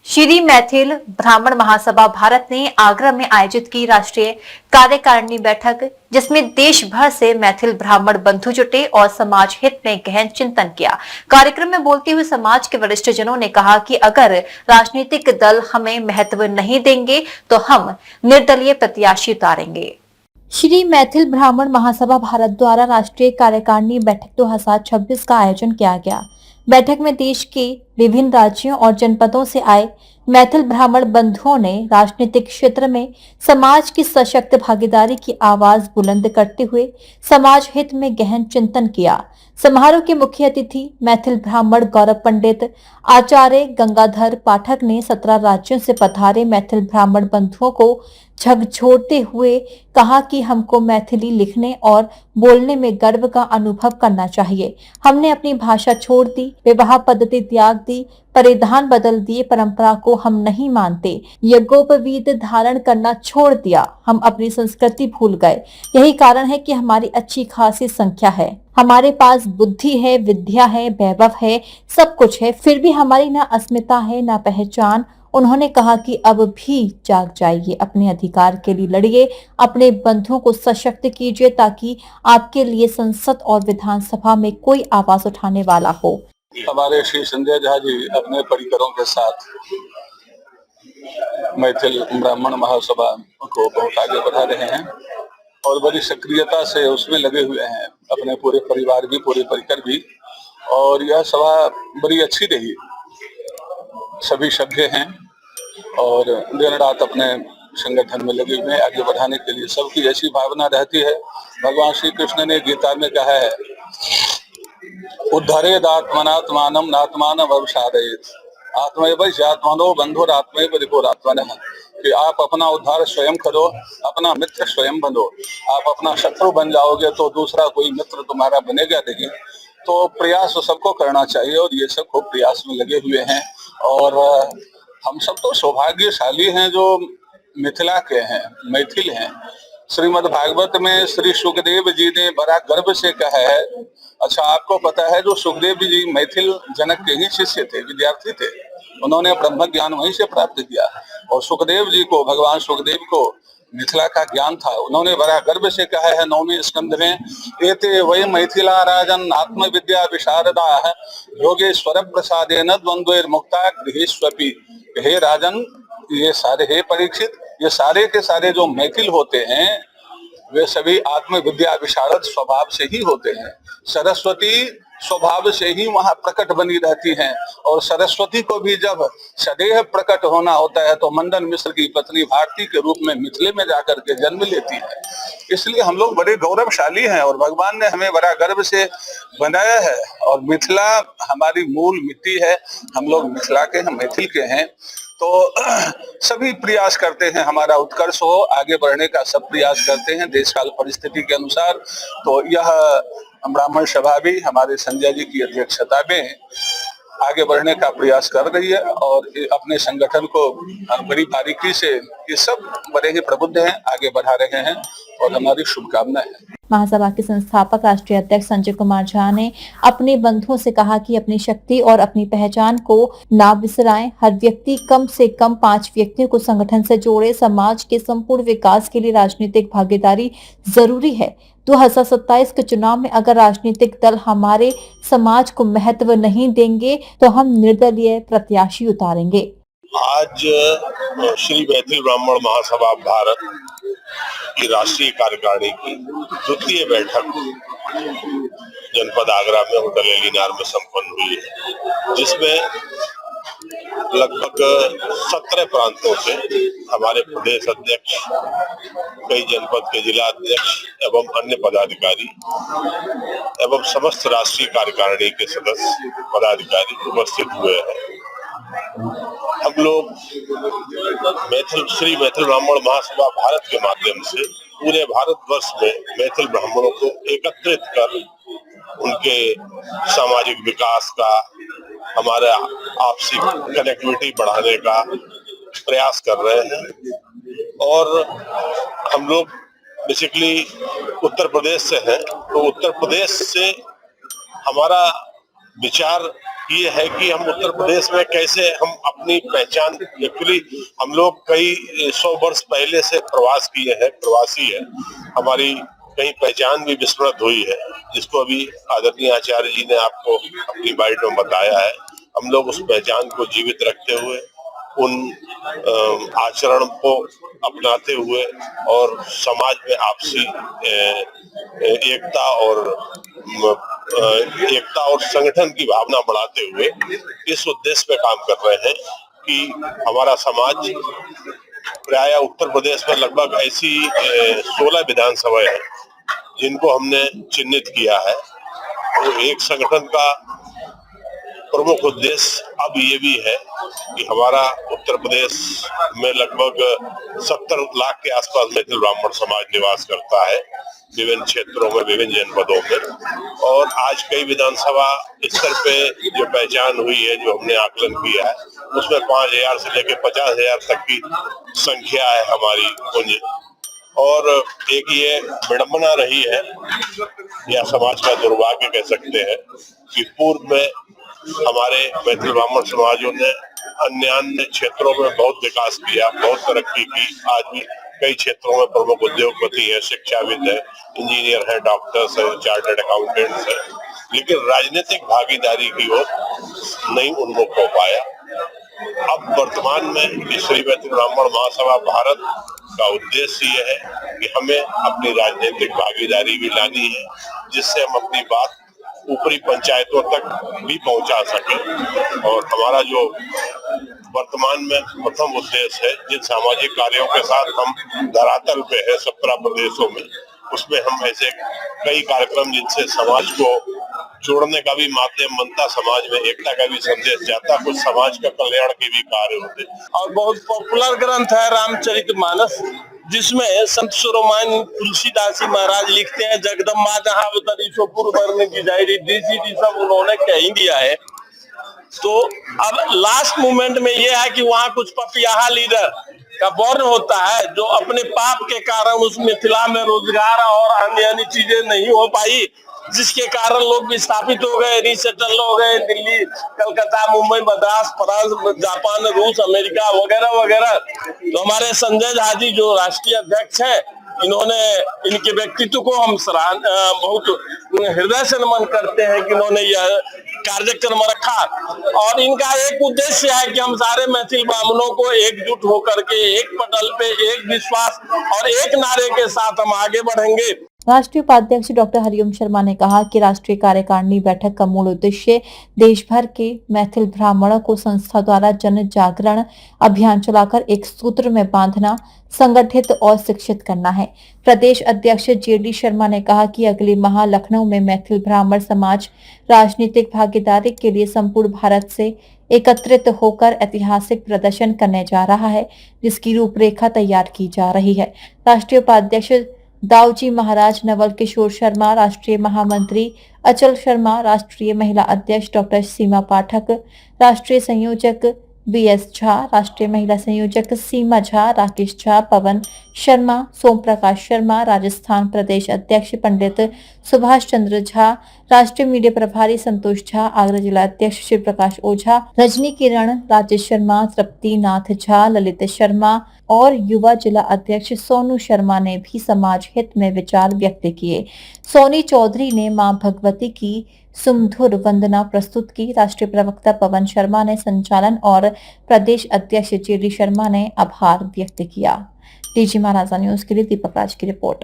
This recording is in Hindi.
श्री मैथिल ब्राह्मण महासभा भारत ने आगरा में आयोजित की राष्ट्रीय कार्यकारिणी बैठक, जिसमें देश भर से मैथिल ब्राह्मण बंधु जुटे और समाज हित में गहन चिंतन किया। कार्यक्रम में बोलते हुए समाज के वरिष्ठ जनों ने कहा कि अगर राजनीतिक दल हमें महत्व नहीं देंगे तो हम निर्दलीय प्रत्याशी उतारेंगे। श्री मैथिल ब्राह्मण महासभा भारत द्वारा राष्ट्रीय कार्यकारिणी बैठक 2026 का आयोजन किया गया। बैठक में देश के विभिन्न राज्यों और जनपदों से आए मैथिल ब्राह्मण बंधुओं ने राजनीतिक क्षेत्र में समाज की सशक्त भागीदारी की आवाज बुलंद करते हुए समाज हित में गहन चिंतन किया। समारोह के मुख्य अतिथि मैथिल ब्राह्मण गौरव पंडित आचार्य गंगाधर पाठक ने 17 राज्यों से पधारे मैथिल ब्राह्मण बंधुओं को झकझोरते हुए कहा कि हमको मैथिली लिखने और बोलने में गर्व का अनुभव करना चाहिए। हमने अपनी भाषा छोड़ दी, विवाह पद्धति त्याग दी, परिधान बदल दिए, परंपरा को हम नहीं मानते, यज्ञोपवीत धारण करना छोड़ दिया, हम अपनी संस्कृति भूल गए। यही कारण है कि हमारी अच्छी खासी संख्या है, हमारे पास बुद्धि है, विद्या है, वैभव है, सब कुछ है, फिर भी हमारी ना अस्मिता है ना पहचान। उन्होंने कहा कि अब भी जाग जाइए, अपने अधिकार के लिए लड़िए, अपने बंधुओं को सशक्त कीजिए ताकि आपके लिए संसद और विधानसभा में कोई आवाज उठाने वाला हो। हमारे श्री संजय झा जी अपने परिकरों के साथ मैथिल ब्राह्मण महासभा को बहुत आगे बढ़ा रहे हैं और बड़ी सक्रियता से उसमें लगे हुए हैं, अपने पूरे परिवार भी, पूरे परिकर भी। और यह सभा बड़ी अच्छी रही, सभी सभ्य हैं और दिन रात अपने संगठन में लगे हुए हैं आगे बढ़ाने के लिए। सबकी ऐसी भावना रहती है। भगवान श्री कृष्ण ने गीता में कहा है, उद्धरेद आत्मनात्मानम नात्मानम अवसादयेत आत्मैव ह्यात्मनो बंधुरात्मैव रिपुरात्मनः, कि आप अपना उद्धार स्वयं करो, अपना मित्र स्वयं बनो। आप अपना शत्रु बन जाओगे तो दूसरा कोई मित्र तुम्हारा बनेगा नहीं। तो प्रयास सबको करना चाहिए और ये सब खूब प्रयास में लगे हुए हैं। और हम सब तो सौभाग्यशाली हैं जो मिथिला के हैं, मैथिल हैं। श्रीमद् भागवत में श्री सुखदेव जी ने बड़ा गर्व से कहा है। अच्छा, आपको पता है जो सुखदेव जी मैथिल जनक के ही शिष्य थे, विद्यार्थी थे, उन्होंने ब्रह्म ज्ञान वहीं से प्राप्त किया और सुखदेव जी को, भगवान सुखदेव को मिथिला का ज्ञान था। उन्होंने बड़ा गर्व से कहा है 9वें स्कंद में, एते वै मैथिला राजन आत्मविद्या विशारदा योगेश्वर प्रसादेन द्वंद्वैर मुक्ता गृहेष्वपि। हे राजन, ये सारे, हे परीक्षित, ये सारे के सारे जो मैथिल होते हैं वे सभी आत्मविद्या विशारद स्वभाव से ही होते हैं। सरस्वती स्वभाव से ही वहां प्रकट बनी रहती हैं और सरस्वती को भी जब सदैव प्रकट होना होता है तो मंदन मिश्र की पत्नी भारती के रूप में मिथिले में जाकर के जन्म लेती है। इसलिए हम लोग बड़े गौरवशाली हैं और भगवान ने हमें बड़ा गर्व से बनाया है और मिथिला हमारी मूल मिट्टी है। हम लोग मिथिला के हैं, मैथिल के हैं। तो सभी प्रयास करते हैं हमारा उत्कर्ष हो, आगे बढ़ने का सब प्रयास करते हैं देश काल परिस्थिति के अनुसार। तो यह ब्राह्मण सभा भी हमारे संजय जी की अध्यक्षता में आगे बढ़ने का प्रयास कर रही है और अपने संगठन को बड़ी बारीकी से, ये सब बड़े ही प्रबुद्ध हैं, आगे बढ़ा रहे हैं और हमारी शुभकामनाएं हैं। महासभा के संस्थापक राष्ट्रीय अध्यक्ष संजय कुमार झा ने अपने बंधुओं से कहा कि अपनी शक्ति और अपनी पहचान को ना बिसराएं। हर व्यक्ति कम से कम 5 व्यक्तियों को संगठन से जोड़े। समाज के संपूर्ण विकास के लिए राजनीतिक भागीदारी जरूरी है। 2027 के चुनाव में अगर राजनीतिक दल हमारे समाज को महत्व नहीं देंगे तो हम निर्दलीय प्रत्याशी उतारेंगे। आज श्री मैथिल ब्राह्मण महासभा भारत की राष्ट्रीय कार्यकारिणी की द्वितीय बैठक जनपद आगरा में होटल एलिनार में संपन्न हुई है, जिसमें लगभग 17 प्रांतों से हमारे प्रदेश अध्यक्ष, कई जनपद के जिला अध्यक्ष एवं अन्य पदाधिकारी एवं समस्त राष्ट्रीय कार्यकारिणी के सदस्य पदाधिकारी उपस्थित हुए हैं। हम लोग श्री मैथिल ब्राह्मण महासभा भारत के माध्यम से पूरे भारतवर्ष में मैथिल ब्राह्मणों को एकत्रित कर उनके सामाजिक विकास का, हमारे आपसी कनेक्टिविटी बढ़ाने का प्रयास कर रहे हैं। और हम लोग बेसिकली उत्तर प्रदेश से हैं, तो उत्तर प्रदेश से हमारा विचार ये है कि हम उत्तर प्रदेश में कैसे हम अपनी पहचान, एक्चुअली हम लोग कई 100 वर्ष पहले से प्रवास किए हैं, प्रवासी है, हमारी कहीं पहचान भी विस्मृत हुई है, जिसको अभी आदरणीय आचार्य जी ने आपको अपनी बाइट में बताया है। हम लोग उस पहचान को जीवित रखते हुए, उन आचरण को अपनाते हुए और समाज में आपसी एकता और संगठन की भावना बढ़ाते हुए इस उद्देश्य पे काम कर रहे हैं कि हमारा समाज, प्राय उत्तर प्रदेश में लगभग ऐसी 16 विधानसभाएं हैं जिनको हमने चिन्हित किया है। तो एक संगठन का प्रमुख उद्देश्य अब ये भी है कि हमारा उत्तर प्रदेश में लगभग 70 लाख के आसपास मैथिल ब्राह्मण समाज निवास करता है, विभिन्न क्षेत्रों में, विभिन्न जनपदों में। और आज कई विधानसभा स्तर पे जो पहचान हुई है, जो हमने आकलन किया है, उसमें 5,000 से लेकर 50,000 तक की संख्या है हमारी कुंज। और एक ये विडंबना रही है या समाज का दुर्भाग्य कह सकते हैं कि पूर्व में हमारे मैथिल ब्राह्मण समाजों ने अन्य क्षेत्रों में बहुत विकास किया, बहुत तरक्की की। आज भी कई क्षेत्रों में प्रमुख उद्योगपति है, शिक्षाविद है, इंजीनियर है, डॉक्टर्स है, चार्टर्ड अकाउंटेंट्स है, लेकिन राजनीतिक भागीदारी की ओर नहीं उन्मुख हो पाया। अब वर्तमान में श्री मैथिल ब्राह्मण महासभा भारत का उद्देश्य ये है कि हमें अपनी राजनीतिक भागीदारी भी लानी है, जिससे हम अपनी बात ऊपरी पंचायतों तक भी पहुंचा सके। और हमारा जो वर्तमान में प्रथम उद्देश्य है, जिन सामाजिक कार्यों के साथ हम धरातल पे है 17 प्रदेशों में, उसमें हम ऐसे कई कार्यक्रम जिनसे समाज को जोड़ने का भी माध्यम बनता, समाज में एकता का भी संदेश जाता, कुछ समाज का कल्याण के भी कार्य होते। और बहुत पॉपुलर ग्रंथ है रामचरितमानस, जिसमें संत शिरोमणि तुलसीदास जी महाराज लिखते हैं, जगदम्बा जहाँ अवतरी सो पूर्व वर्ण की जाय रिद्धि सिद्धि सब उन्होंने कह ही दिया है। तो अब लास्ट मोमेंट में ये है कि वहाँ कुछ पपियाहा लीडर का वर्ण होता है, जो अपने पाप के कारण उस मिथिला में रोजगार और अन्य चीजें नहीं हो पाई, जिसके कारण लोग विस्थापित हो गए, रिसेटल हो गए, दिल्ली, कलकत्ता, मुंबई, मद्रास, फ्रांस, जापान, रूस, अमेरिका वगैरह वगैरह। तो हमारे संजय झा जी जो राष्ट्रीय अध्यक्ष हैं, इन्होंने, इनके व्यक्तित्व को हम बहुत हृदय से नमन करते हैं कि इन्होंने यह कार्यक्रम रखा। और इनका एक उद्देश्य है कि हम सारे मैथिल ब्राह्मणों को एकजुट होकर के एक पटल पे, एक विश्वास और एक नारे के साथ हम आगे बढ़ेंगे। राष्ट्रीय उपाध्यक्ष डॉक्टर हरिओम शर्मा ने कहा कि राष्ट्रीय कार्यकारिणी बैठक का मूल उद्देश्य देश भर के मैथिल ब्राह्मणों को संस्था द्वारा जन जागरण अभियान चलाकर एक सूत्र में बांधना, संगठित और शिक्षित करना है। प्रदेश अध्यक्ष जेडी शर्मा ने कहा कि अगले माह लखनऊ में मैथिल ब्राह्मण समाज राजनीतिक भागीदारी के लिए संपूर्ण भारत से एकत्रित होकर ऐतिहासिक प्रदर्शन करने जा रहा है, जिसकी रूपरेखा तैयार की जा रही है। राष्ट्रीय उपाध्यक्ष दाऊजी महाराज नवल किशोर शर्मा, राष्ट्रीय महामंत्री अचल शर्मा, राष्ट्रीय महिला अध्यक्ष डॉक्टर सीमा पाठक, राष्ट्रीय संयोजक BS झा, राष्ट्रीय महिला संयोजक सीमा झा, राकेश झा, पवन शर्मा, सोम प्रकाश शर्मा, राजस्थान प्रदेश अध्यक्ष पंडित सुभाष चंद्र झा, राष्ट्रीय मीडिया प्रभारी संतोष झा, आगरा जिला अध्यक्ष शिव प्रकाश ओझा, रजनी किरण, राजेश शर्मा, तृप्ति नाथ झा, ललित शर्मा और युवा जिला अध्यक्ष सोनू शर्मा ने भी समाज हित में विचार व्यक्त किए। सोनी चौधरी ने मां भगवती की सुमधुर वंदना प्रस्तुत की। राष्ट्रीय प्रवक्ता पवन शर्मा ने संचालन और प्रदेश अध्यक्ष जेडी शर्मा ने आभार व्यक्त किया। डीजी महाराजा न्यूज के लिए दीपक राज की रिपोर्ट।